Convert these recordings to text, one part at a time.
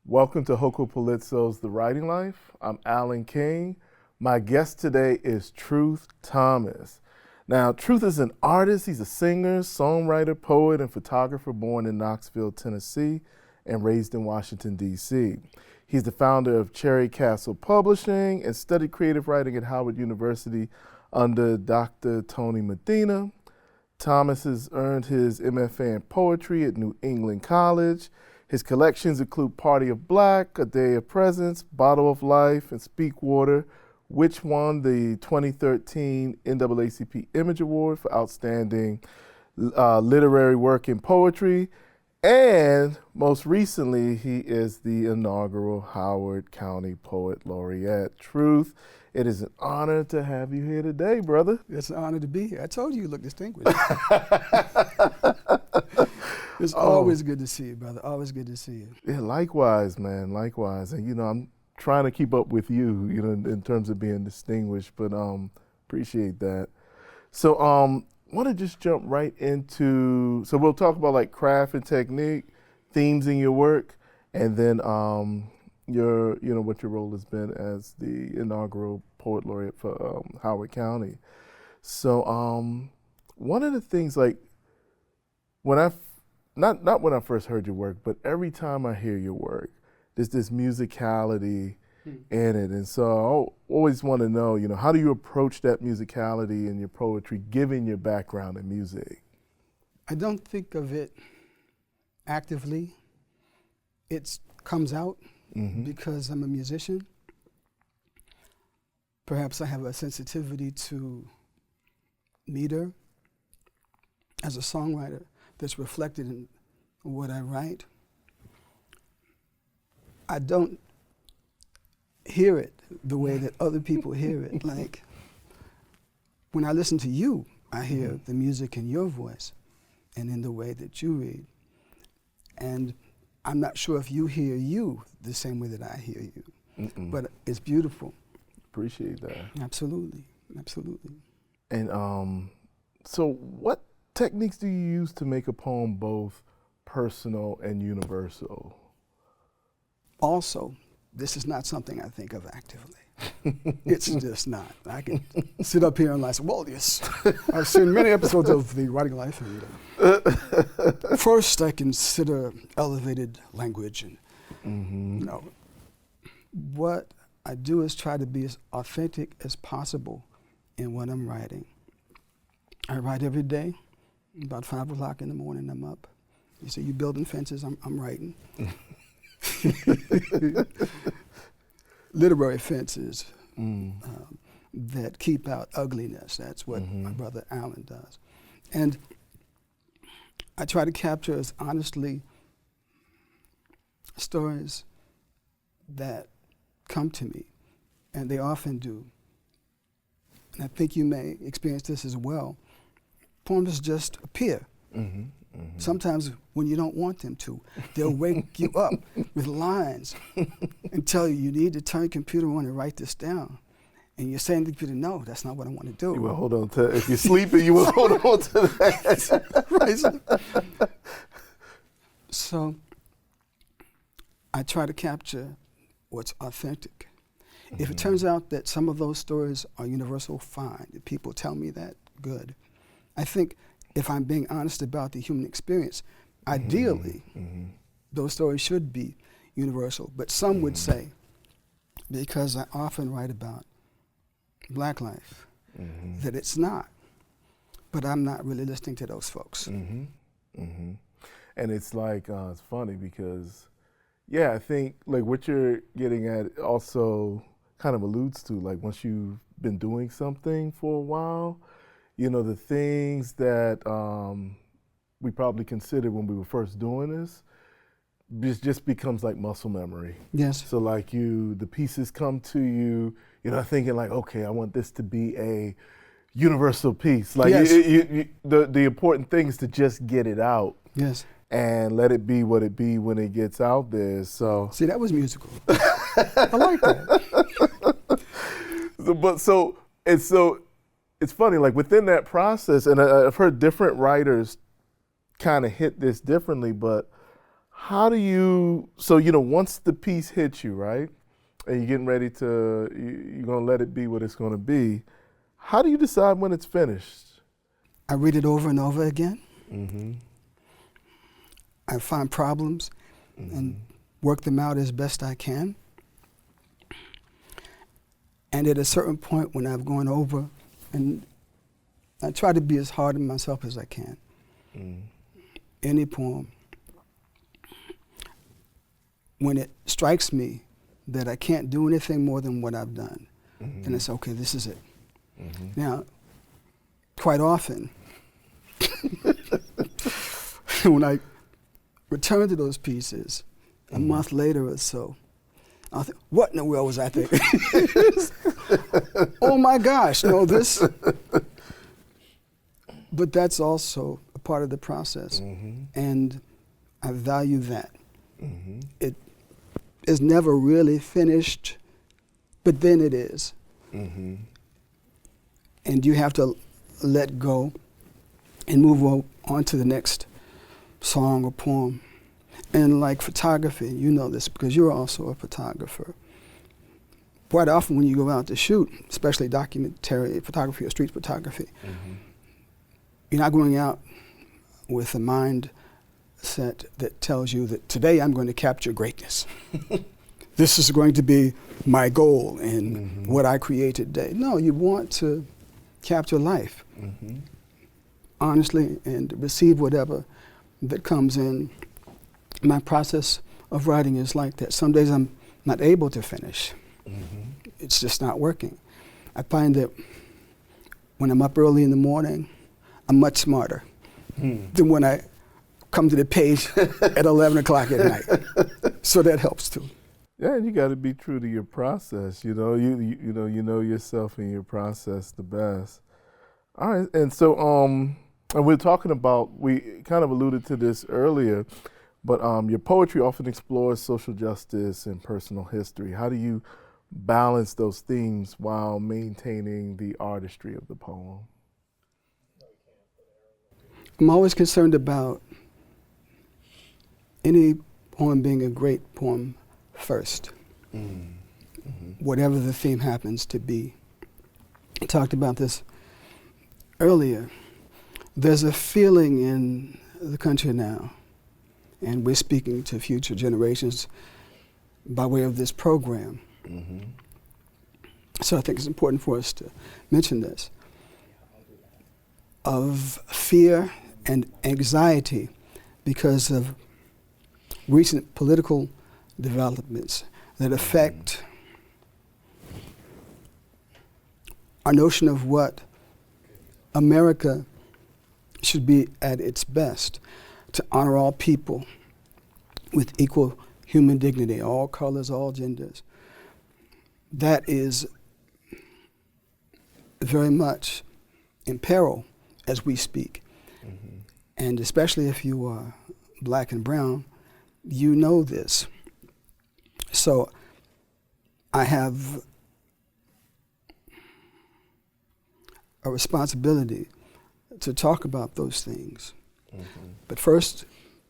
Welcome to Hoko Palizzo's The Writing Life. I'm Alan King. My guest today is Truth Thomas. Now, Truth is an artist. He's a singer, songwriter, poet, and photographer born in Knoxville, Tennessee, and raised in Washington, D.C. He's the founder of Cherry Castle Publishing and studied creative writing at Howard University under Dr. Tony Medina. Thomas has earned his MFA in poetry at New England College. His collections include Party of Black, A Day of Presence, Bottle of Life, and Speak Water, which won the 2013 NAACP Image Award for Outstanding Literary Work in Poetry. And most recently, he is the inaugural Howard County Poet Laureate. Truth, it is an honor to have you here today, brother. It's an honor to be here. I told you look distinguished. It's always good to see you, brother. Always good to see you. Yeah, likewise, man, likewise. And, I'm trying to keep up with you, in terms of being distinguished, but appreciate that. So want to just jump right into, so we'll talk about like craft and technique, themes in your work, and then what your role has been as the inaugural Poet Laureate for Howard County. So one of the things, like, when not when I first heard your work, but every time I hear your work, there's this musicality in it. And so I always want to know, how do you approach that musicality in your poetry, given your background in music? I don't think of it actively. It comes out because I'm a musician. Perhaps I have a sensitivity to meter as a songwriter that's reflected in what I write. I don't hear it the way that other people hear it. Like, when I listen to you, I hear the music in your voice and in the way that you read. And I'm not sure if you hear you the same way that I hear you, but it's beautiful. Appreciate that. Absolutely, absolutely. And so what techniques do you use to make a poem both personal and universal? Also, this is not something I think of actively. It's just not. I can sit up here and say, well, yes, I've seen many episodes of The Writing Life. And, first, I consider elevated language. And, what I do is try to be as authentic as possible in what I'm writing. I write every day. About 5 o'clock in the morning, I'm up. You say, you building fences, I'm writing. Literary fences that keep out ugliness. That's what my brother Alan does. And I try to capture as honestly stories that come to me, and they often do. And I think you may experience this as well. Poems just appear. Sometimes when you don't want them to, they'll wake you up with lines and tell you need to turn your computer on and write this down. And you're saying to the computer, no, that's not what I want to do. You will hold on to, if you're sleeping, you will hold on to that. Right. So I try to capture what's authentic. If it turns out that some of those stories are universal, fine. If people tell me that, good. I think if I'm being honest about the human experience, ideally, those stories should be universal. But some would say, because I often write about Black life, that it's not. But I'm not really listening to those folks. And it's like, it's funny because, yeah, I think like what you're getting at also kind of alludes to, like, once you've been doing something for a while, the things that we probably considered when we were first doing this just becomes like muscle memory. Yes. So like the pieces come to you, thinking like, okay, I want this to be a universal piece. Like yes. the important thing is to just get it out. Yes. and let it be what it be when it gets out there. So See, that was musical. I like that. so it's funny, like within that process, and I've heard different writers kind of hit this differently, but how do you, so once the piece hits you, right, and you're getting ready to, you're gonna let it be what it's gonna be, how do you decide when it's finished? I read it over and over again. Mm-hmm. I find problems and work them out as best I can. And at a certain point when I've gone over, and I try to be as hard on myself as I can. Any poem, when it strikes me that I can't do anything more than what I've done, then it's okay, this is it. Now, quite often, when I return to those pieces, a month later or so, I'll think, what in the world was I thinking? Oh my gosh, no, this. But that's also a part of the process. And I value that. It is never really finished, but then it is. And you have to let go and move on to the next song or poem. And like photography, you know this because you're also a photographer. Quite often when you go out to shoot, especially documentary photography or street photography, you're not going out with a mindset that tells you that today I'm going to capture greatness. This is going to be my goal and what I create today. No, you want to capture life honestly and receive whatever that comes in. My process of writing is like that. Some days I'm not able to finish. It's just not working. I find that when I'm up early in the morning, I'm much smarter than when I come to the page at 11 o'clock at night. So that helps too. Yeah, and you got to be true to your process. You know yourself and your process the best. All right, and so and we're talking about, we kind of alluded to this earlier, but your poetry often explores social justice and personal history. How do you balance those themes while maintaining the artistry of the poem? I'm always concerned about any poem being a great poem first, whatever the theme happens to be. I talked about this earlier. There's a feeling in the country now, and we're speaking to future generations by way of this program. So I think it's important for us to mention this, of fear and anxiety because of recent political developments that affect our notion of what America should be at its best, to honor all people with equal human dignity, all colors, all genders. That is very much in peril as we speak. And especially if you are black and brown, you know this. So I have a responsibility to talk about those things. But first,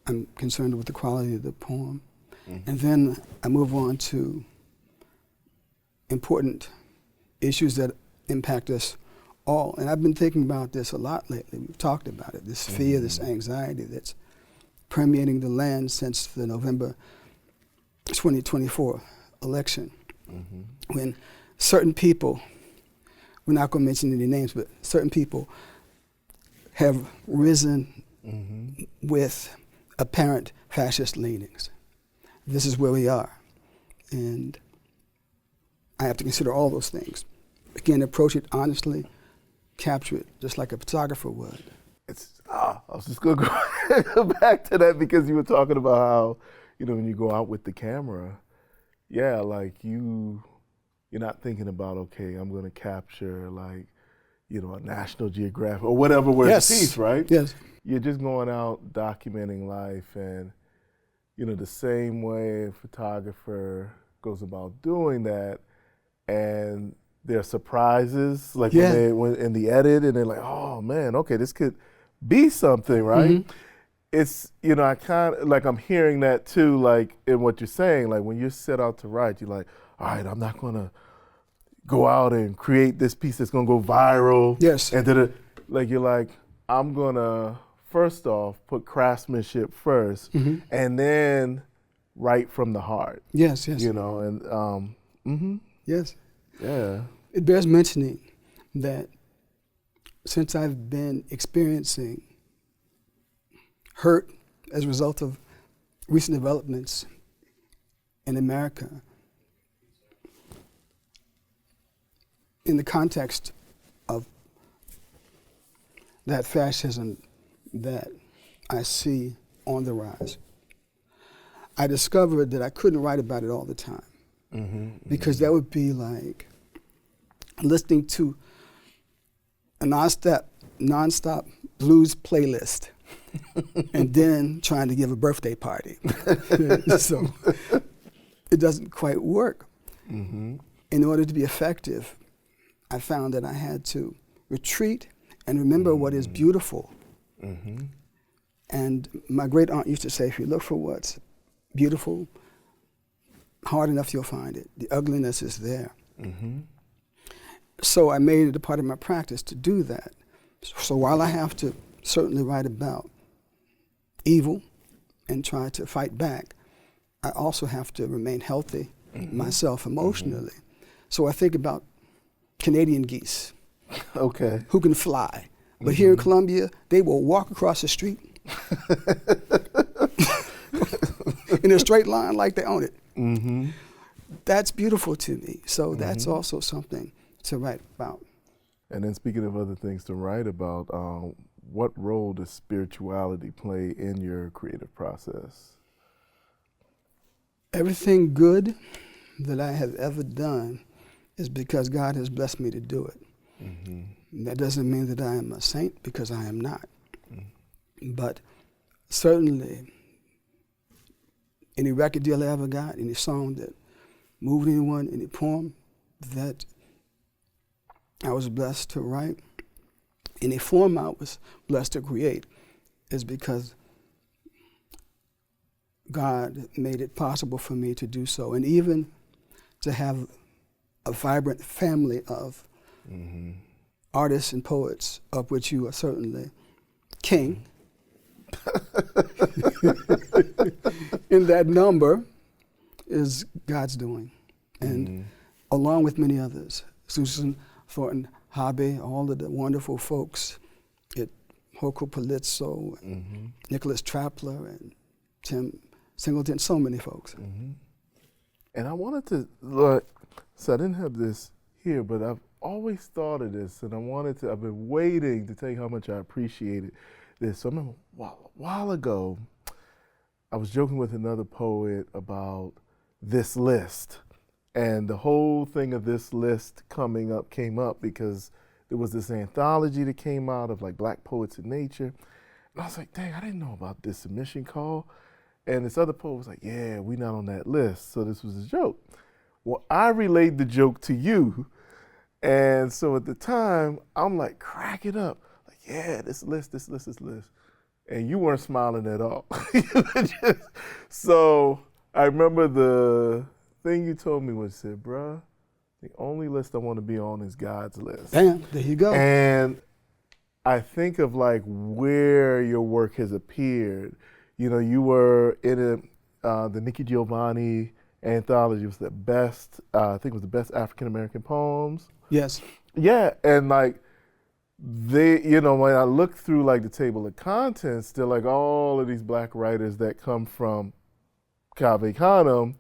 I'm concerned with the quality of the poem. And then I move on to important issues that impact us all. And I've been thinking about this a lot lately. We've talked about it, this fear, this anxiety that's permeating the land since the November 2024 election. When certain people, we're not going to mention any names, but certain people have risen with apparent fascist leanings. This is where we are. And I have to consider all those things. Again, approach it honestly, capture it just like a photographer would. I was just going to go back to that because you were talking about how, when you go out with the camera, like you're not thinking about, okay, I'm going to capture like, you know, a National Geographic or whatever where Yes. it's a piece, right? Yes. You're just going out documenting life, and you know, the same way a photographer goes about doing that, and there are surprises, like when in the edit, and they're like, oh man, okay, this could be something, right? Mm-hmm. It's, you know, I kind of, like I'm hearing that too, like in what you're saying, like when you set out to write, you're like, all right, I'm not gonna go out and create this piece that's gonna go viral. Yes. And like you're like, I'm gonna first off put craftsmanship first, Mm-hmm. and then write from the heart. Yes, yes. You know, and Yes. yeah. It bears mentioning that since I've been experiencing hurt as a result of recent developments in America, in the context of that fascism that I see on the rise, I discovered that I couldn't write about it all the time, because that would be like listening to a nonstop blues playlist and then trying to give a birthday party. So it doesn't quite work. Mm-hmm. In order to be effective, I found that I had to retreat and remember what is beautiful. Mm-hmm. And my great aunt used to say, if you look for what's beautiful, hard enough you'll find it. The ugliness is there. Mm-hmm. So I made it a part of my practice to do that. So while I have to certainly write about evil and try to fight back, I also have to remain healthy myself emotionally. So I think about Canadian geese Okay. who can fly. But here in Colombia, they will walk across the street in a straight line like they own it. Mm-hmm. That's beautiful to me. So that's also something to write about. And then speaking of other things to write about, what role does spirituality play in your creative process? Everything good that I have ever done is because God has blessed me to do it. Mm-hmm. That doesn't mean that I am a saint, because I am not. But certainly, any record deal I ever got, any song that moved anyone, any poem that I was blessed to write, any form I was blessed to create, is because God made it possible for me to do so. And even to have a vibrant family of artists and poets, of which you are certainly king, in that number is God's doing. And along with many others, Susan Thornton Hobby, all of the wonderful folks at Hoko Palizzo, and Nicholas Trapler, and Tim Singleton, so many folks. And I wanted to look, so I didn't have this here, but I've always thought of this, and I've been waiting to tell you how much I appreciated this. So I remember a while ago, I was joking with another poet about this list. And the whole thing of this list came up because there was this anthology that came out of like Black Poets in Nature. And I was like, dang, I didn't know about this submission call. And this other poet was like, yeah, we not on that list. So this was a joke. Well, I relayed the joke to you. And so at the time, I'm like cracking up. Like, yeah, this list. And you weren't smiling at all. So I remember the thing you told me was, said, bruh, the only list I want to be on is God's list. Bam, there you go. And I think of like where your work has appeared. You know, you were in the Nikki Giovanni anthology. It was the best, I think it was the best African American poems. Yes. Yeah, and like they, you know, when I look through like the table of contents, they're like all of these Black writers that come from Cave Canem,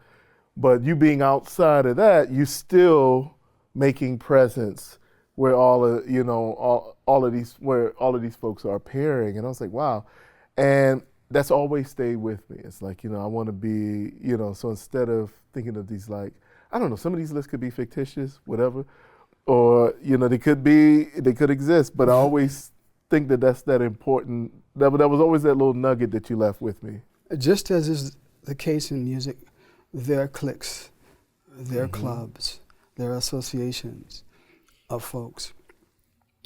but you being outside of that, you still making presence where all of, you know, all of these folks are appearing. And I was like, wow. And that's always stayed with me. It's like, you know, I want to be, you know, so instead of thinking of these like, I don't know, some of these lists could be fictitious, whatever, or they could exist, but I always think that that's that important. That was always that little nugget that you left with me. Just as is the case in music, there are cliques, there are clubs, there are associations of folks.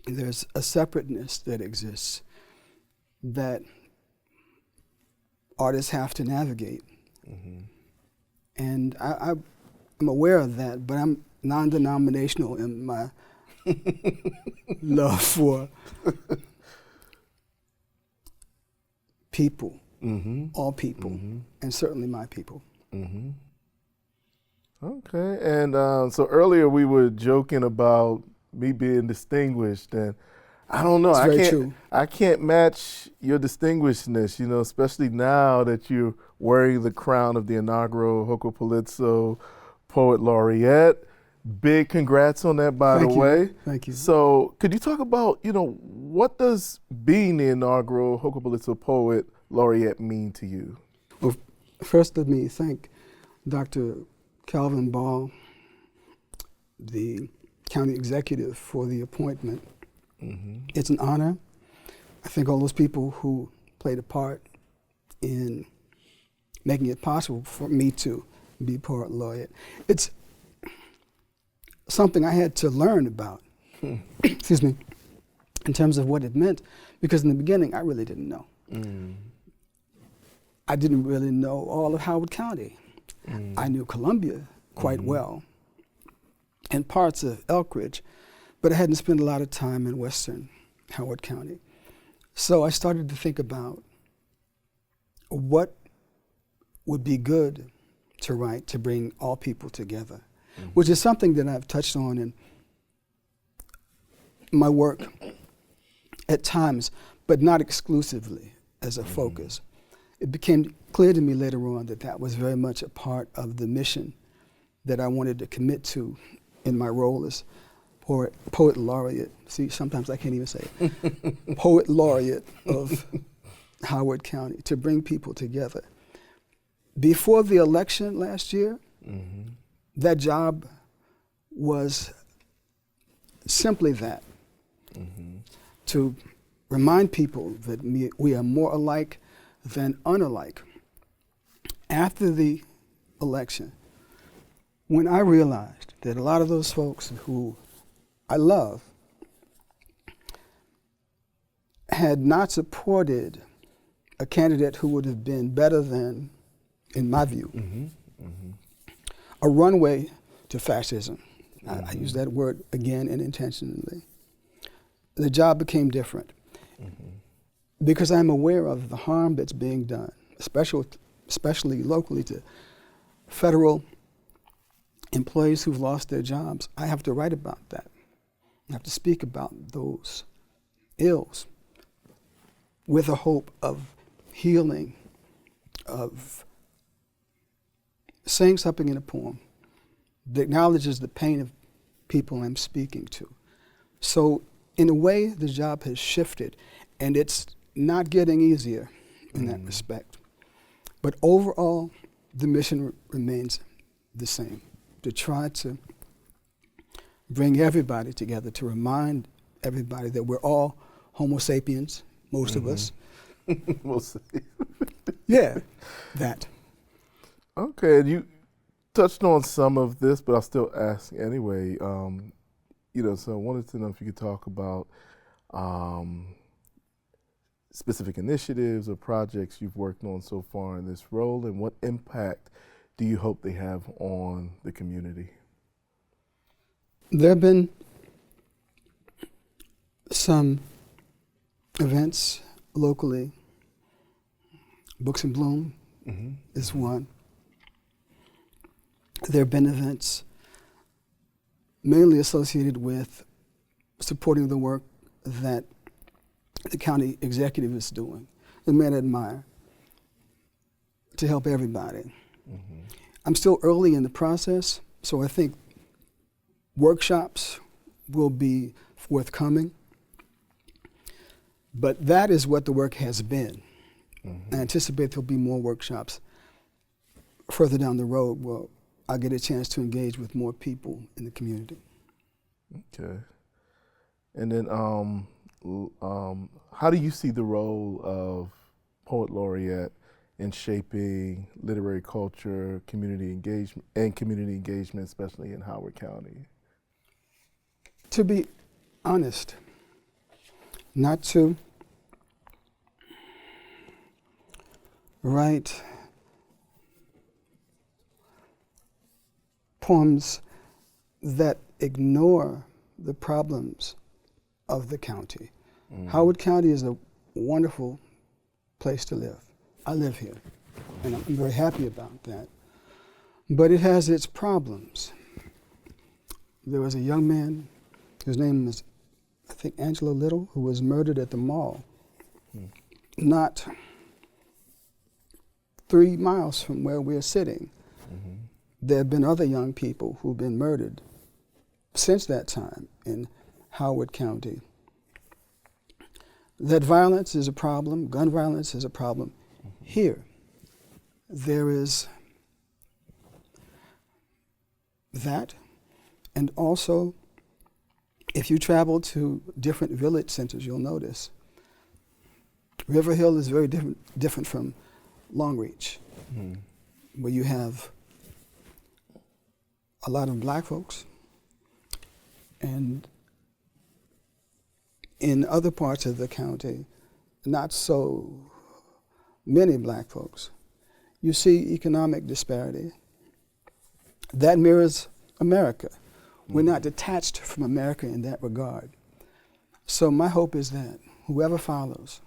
There's a separateness that exists that artists have to navigate. And I'm aware of that, but I'm non-denominational in my love for people, all people, and certainly my people. Okay, and so earlier we were joking about me being distinguished, and I don't know, I can't match your distinguishedness, especially now that you're wearing the crown of the inaugural Hoco Poet Laureate. Big congrats on that, by the way. Thank you. So could you talk about, what does being the inaugural Hoco Poet Laureate mean to you? Well, first let me thank Dr. Calvin Ball, the county executive, for the appointment. It's an honor. I thank all those people who played a part in making it possible for me to be Poet Laureate. It's something I had to learn about, excuse me, in terms of what it meant, because in the beginning I really didn't know. I didn't really know all of Howard County. I knew Columbia quite well and parts of Elkridge, but I hadn't spent a lot of time in western Howard County. So I started to think about what would be good to write to bring all people together, which is something that I've touched on in my work at times, but not exclusively as a focus. It became clear to me later on that that was very much a part of the mission that I wanted to commit to in my role as Poet Laureate. See, sometimes I can't even say it. Poet Laureate of Howard County, to bring people together. Before the election last year, that job was simply that, to remind people that we are more alike than unalike. After the election, when I realized that a lot of those folks who I love had not supported a candidate who would have been better than, in my view, a runway to fascism. I use that word again and intentionally. The job became different because I'm aware of the harm that's being done, especially locally, to federal employees who've lost their jobs. I have to write about that. I have to speak about those ills with a hope of healing, of saying something in a poem that acknowledges the pain of people I'm speaking to. So in a way, the job has shifted, and it's not getting easier in that respect. But overall, the mission remains the same, to try to bring everybody together, to remind everybody that we're all Homo sapiens, most of us. We'll see. Yeah, that. Okay, and you touched on some of this, but I'll still ask anyway. So I wanted to know if you could talk about specific initiatives or projects you've worked on so far in this role, and what impact do you hope they have on the community? There have been some events locally. Books in Bloom is one. There have been events mainly associated with supporting the work that the county executive is doing, the man I admire, to help everybody. I'm still early in the process, so I think workshops will be forthcoming, but that is what the work has been. I anticipate there'll be more workshops further down the road where I'll get a chance to engage with more people in the community. Okay. And then, how do you see the role of Poet Laureate in shaping literary culture, community engagement, especially in Howard County? To be honest, not to write poems that ignore the problems of the county. Howard County is a wonderful place to live. I live here, and I'm very happy about that. But it has its problems. There was a young man, his name was, I think, Angelo Little, who was murdered at the mall, not 3 miles from where we're sitting. There have been other young people who've been murdered since that time in Howard County. That violence is a problem, gun violence is a problem. Here, there is that, and also, if you travel to different village centers, you'll notice River Hill is very different from Long Reach, where you have a lot of black folks, and in other parts of the county, not so many black folks. You see economic disparity. That mirrors America. We're not detached from America in that regard. So my hope is that whoever follows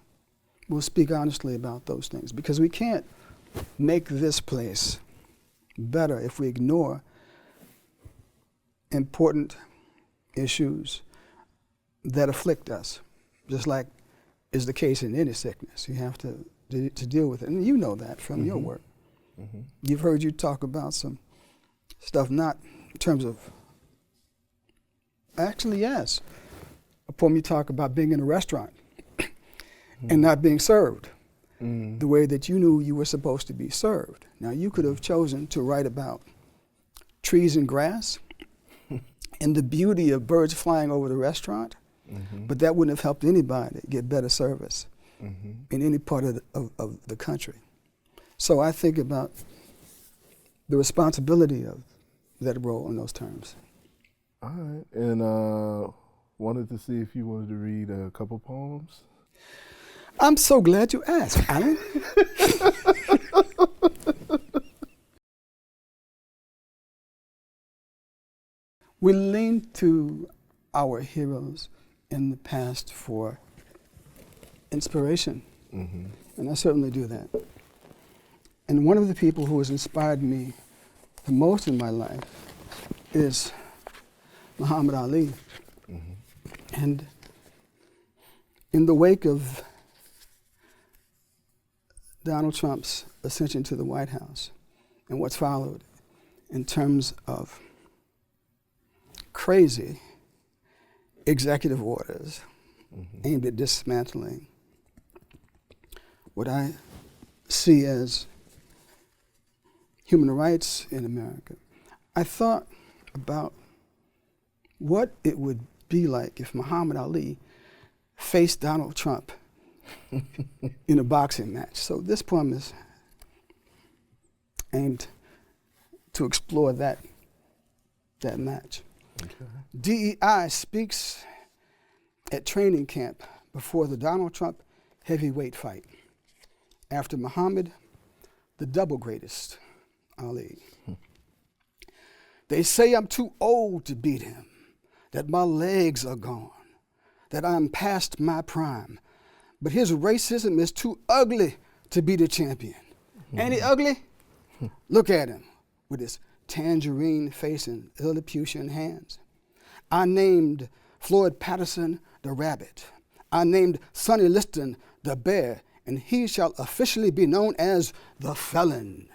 will speak honestly about those things, because we can't make this place better if we ignore important issues that afflict us, just like is the case in any sickness. You have to deal with it, and you know that from your work. You've heard you talk about some stuff, not in terms of, actually, yes, a poem you talk about being in a restaurant and not being served the way that you knew you were supposed to be served. Now, you could have chosen to write about trees and grass and the beauty of birds flying over the restaurant, but that wouldn't have helped anybody get better service in any part of the country. So I think about the responsibility of that role in those terms. All right, and wanted to see if you wanted to read a couple poems. I'm so glad you asked, Alan. We lean to our heroes in the past for inspiration, and I certainly do that. And one of the people who has inspired me the most in my life is Muhammad Ali. And in the wake of Donald Trump's ascension to the White House and what's followed in terms of crazy executive orders aimed at dismantling what I see as human rights in America, I thought about what it would be like if Muhammad Ali faced Donald Trump in a boxing match. So this poem is aimed to explore that match. Okay. DEI speaks at training camp before the Donald Trump heavyweight fight. After Muhammad, the double greatest, Ali. They say I'm too old to beat him, that my legs are gone, that I'm past my prime. But his racism is too ugly to be the champion. Ain't he ugly? Look at him with his tangerine face and Lilliputian hands. I named Floyd Patterson the rabbit. I named Sonny Liston the bear, and he shall officially be known as the felon,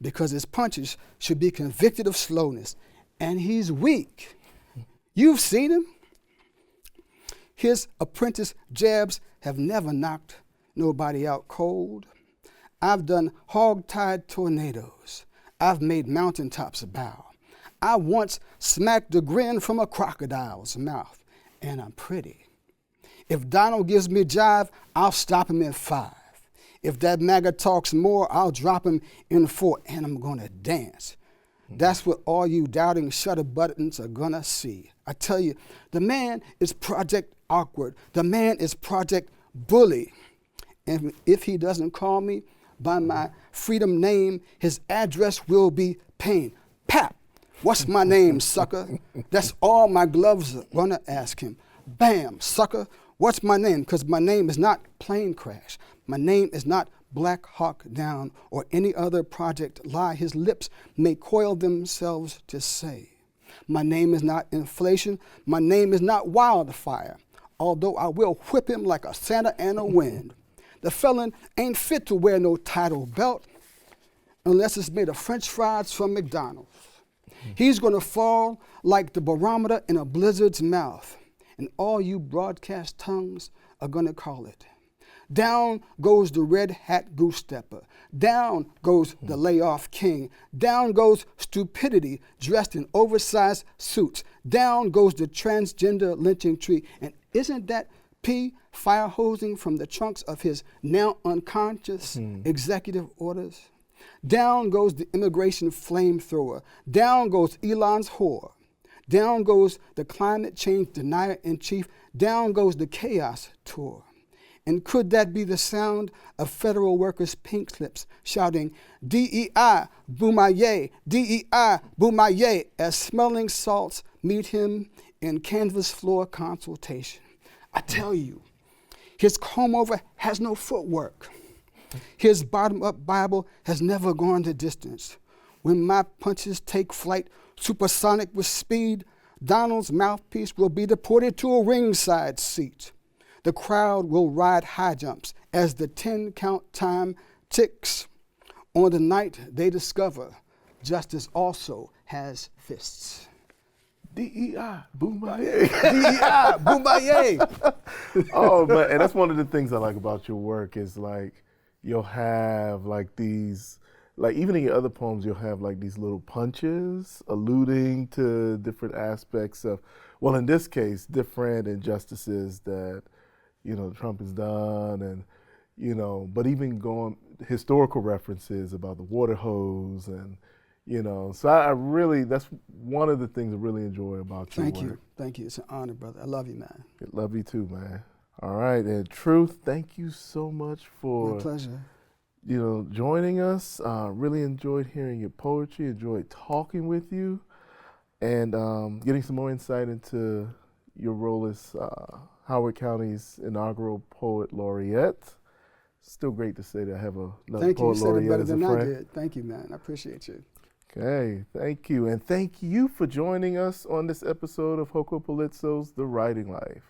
because his punches should be convicted of slowness, and he's weak. You've seen him. His apprentice jabs have never knocked nobody out cold. I've done hog-tied tornadoes. I've made mountaintops bow. I once smacked a grin from a crocodile's mouth, and I'm pretty. If Donald gives me jive, I'll stop him in 5. If that MAGA talks more, I'll drop him in 4, and I'm gonna dance. That's what all you doubting shutter buttons are gonna see. I tell you, the man is Project Awkward. The man is Project Bully. And if he doesn't call me by my freedom name, his address will be Pain. Pap, what's my name, sucker? That's all my gloves are gonna ask him. Bam, sucker, what's my name? Because my name is not Plane Crash. My name is not Black Hawk Down or any other project lie his lips may coil themselves to say. My name is not inflation. My name is not wildfire, although I will whip him like a Santa Ana wind. The felon ain't fit to wear no title belt unless it's made of French fries from McDonald's. He's gonna fall like the barometer in a blizzard's mouth, and all you broadcast tongues are gonna call it. Down goes the red hat goose stepper. Down goes the layoff king. Down goes stupidity dressed in oversized suits. Down goes the transgender lynching tree. And isn't that P fire hosing from the trunks of his now unconscious executive orders? Down goes the immigration flamethrower. Down goes Elon's whore. Down goes the climate change denier in chief. Down goes the chaos tour. And could that be the sound of federal workers' pink slips shouting, DEI, Boomaye, DEI, Boomaye, as smelling salts meet him in canvas floor consultation? I tell you, his comb-over has no footwork. His bottom-up Bible has never gone the distance. When my punches take flight supersonic with speed, Donald's mouthpiece will be deported to a ringside seat. The crowd will ride high jumps as the 10-count time ticks. On the night they discover justice also has fists. DEI, Boomaye. DEI, Boomaye. Oh, man, and that's one of the things I like about your work is like you'll have like these, like even in your other poems, you'll have like these little punches alluding to different aspects of, well, in this case, different injustices that Trump has done, and but even going historical references about the water hose, and so I really, that's one of the things I really enjoy about your work. Thank you. It's an honor, brother. I love you, man. I love you too, man. All right, and Truth, thank you so much for my pleasure. Joining us. Really enjoyed hearing your poetry. Enjoyed talking with you, and getting some more insight into your role as Howard County's inaugural Poet Laureate. Still great to say that I have another Poet Laureate as a friend. Thank you. You said it better than I did. Thank you, man. I appreciate you. Okay, thank you. And thank you for joining us on this episode of Hoko Polizzo's The Writing Life.